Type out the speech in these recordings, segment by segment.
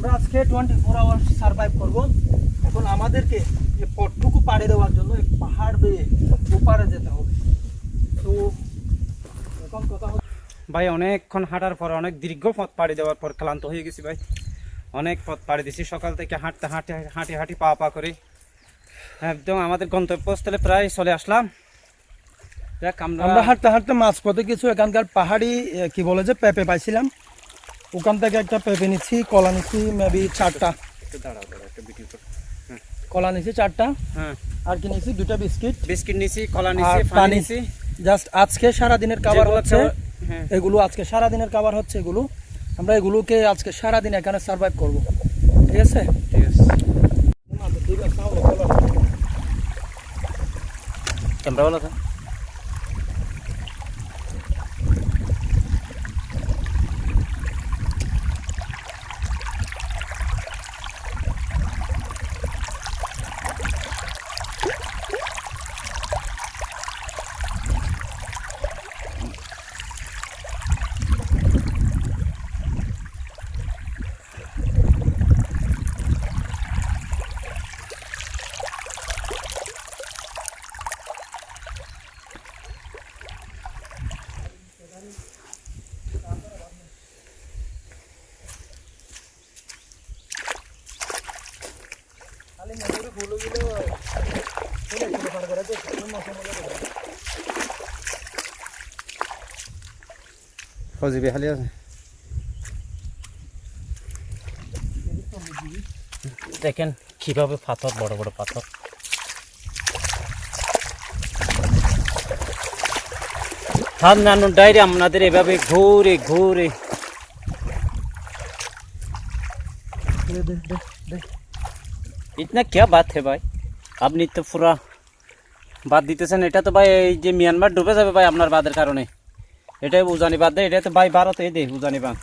আমরা আজকে 24 hours survive করব। এখন আমাদেরকে এই পথটুকু পাড়ি দেওয়ার জন্য এই পাহাড় বেয়ে ওপারে যেতে হবে। তো এখন কথা হচ্ছে ভাই অনেকক্ষণ হাঁটার পর, অনেক দীর্ঘ পথ পাড়ি দেওয়ার পর ক্লান্ত হয়ে গেছি ভাই। অনেক পথ পাড়ি দিছি সকাল থেকে, হাঁটতে হাঁটতে হাঁটি হাঁটি পা পা করে একদম আমাদের গন্তব্যস্থলে প্রায় চলে আসলাম। আমরা হাঁটতে হাঁটতে মাঝপথে কিছু এখানকার পাহাড়ি কি বলে যে পেঁপে পাইছিলাম, ওখান থেকে একটা পেঁপে নিচ্ছি, কলা নিচ্ছি মেবি 4টা, কলা নিচ্ছি 4টা, হ্যাঁ, আর কি নিচ্ছি 2টা বিস্কিট নিছি, কলা নিছি, পানি নিছি। জাস্ট আজকে সারাদিনের খাবার হচ্ছে হ্যাঁ এগুলো, আজকে সারাদিনের খাবার হচ্ছে এগুলো। আমরা এগুলোকে আজকে সারাদিন এখানে সার্ভাইভ করব, ঠিক আছে? ঠিক আছে। ক্যামেরা ভালো আছে? ফজিবি খালি আছে। দেখেন কিভাবে পাথর, বড় বড় পাথর। হাত নানুন ডাইরে আপনাদের এভাবে ঘুরে ঘুরে इतना क्या बात है भाई, আপনি তো পুরা বাদ দিতেছেন। এটা তো ভাই এই যে মিয়ানমার ডুবে যাবে ভাই আপনার বাদের কারণে। এটাই উজানি বাদ দেয়, এটা তো ভাই ভারতে দে উজানি বাঁধ।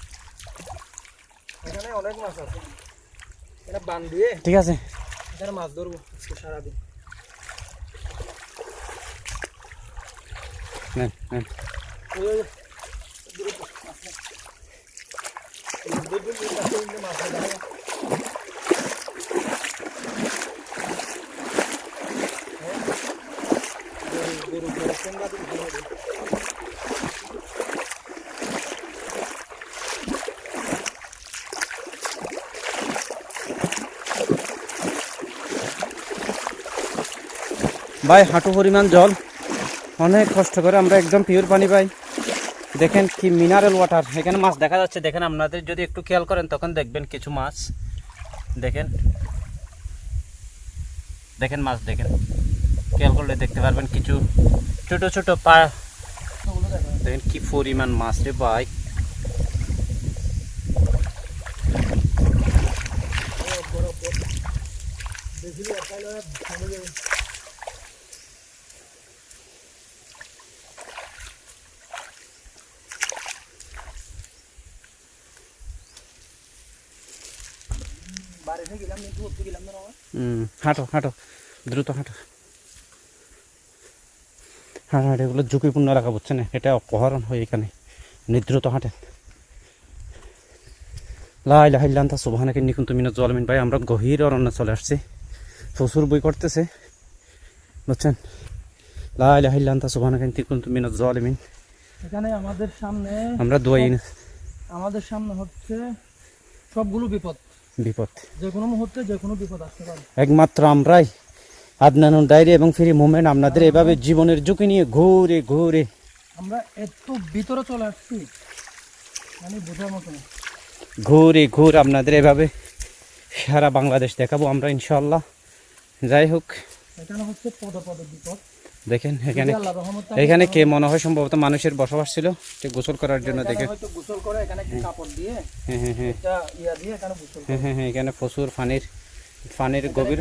এখানে অনেক মাছ আছে, এটা বাঁধ দিয়ে ঠিক আছে এখানে মাছ ধরবো আজকে সারাদিন। নেন নেন। ভাই হাঁটু পরিমাণ জল, অনেক কষ্ট করে আমরা একদম পিওর পানি পাই। দেখেন কি মিনারেল ওয়াটার, এখানে মাছ দেখা যাচ্ছে। দেখেন আপনাদের যদি একটু খেয়াল করেন তখন দেখবেন কিছু মাছ। দেখেন দেখেন মাছ, দেখেন খেয়াল করলে দেখতে পারবেন কিছু ছোট ছোট পা। দেখেন কি পরিমাণ মাছ রে ভাই। হাঁটো হাঁটো, দ্রুত হাঁটো। হ্যাঁ হ্যাঁ, এগুলো ঝুঁকিপূর্ণ এলাকা বুঝছে না, এটা অপহরণ হয় এখানে। দ্রুত হাঁটেন। লা ইলাহা ইল্লা আনতা সুবহানাকা ইন্নী কুনতু মিনাজ জালিমিন। ভাই আমরা গভীর অরণ্যে চলে আসছি, প্রচুর বই করতেছে বুঝছেন। লা ইলাহা ইল্লা আনতা সুবহানাকা ইন্নী কুনতু মিনাজ জালিমিন। এখানে আমাদের সামনে আমরা দোয়াই, আমাদের সামনে হচ্ছে সবগুলো বিপদ, যে কোনো মুহূর্তে যে কোনো বিপদ আসতে পারে। একমাত্র আমরাই আদনানুন ডায়েরি এবং ফ্রি মুভমেন্ট আপনাদের এভাবে জীবনের ঝুঁকি নিয়ে ঘুরে ঘুরে আমরা এত ভিতরে চলে আসছি মানে বোঝার মতো না। ঘুরে ঘুরে আপনাদের এভাবে সারা বাংলাদেশ দেখাবো আমরা ইনশাল্লাহ। যাই হোক, এখানে হচ্ছে পদে পদে বিপদ। দেখেন এখানে, এখানে কে মনে হয় সম্ভবত মানুষের বসবাস ছিল, গোসল করার জন্য। দেখেন গোসল করে এখানে কাপড় দিয়ে, হ্যাঁ হ্যাঁ হ্যাঁ এখানে গোসল, হ্যাঁ হ্যাঁ হ্যাঁ, এখানে প্রচুর পানির গভীর,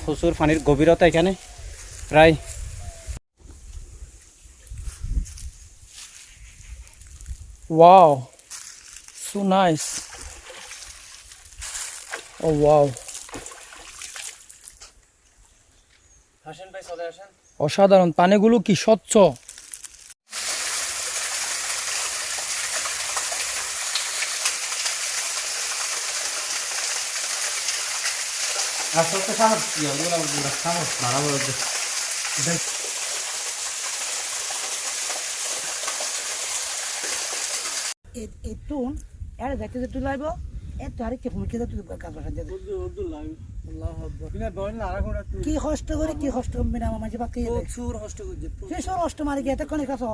প্রচুর পানির গভীরতা এখানে প্রায়। Wow, so nice. Oh wow, হাসেন ভাই চলে আসেন। অসাধারণ, পানিগুলো কি স্বচ্ছ। আস্তে আস্তে সামর ওগুলো সামর বাড়াবো একটু এর দেখতে যে তুই লাইব এত আর কি ভূমিকা তুই কাজ বাসা দিয়ে উর্দু লাইভ আল্লাহ আকবার কিনা বল না আর কোনটা তুই কি কষ্ট করে কি কষ্ট মেনা মাঝে বাকি প্রচুর কষ্ট করছে কি সর কষ্ট মারি গিয়ে এত কোনে কাছে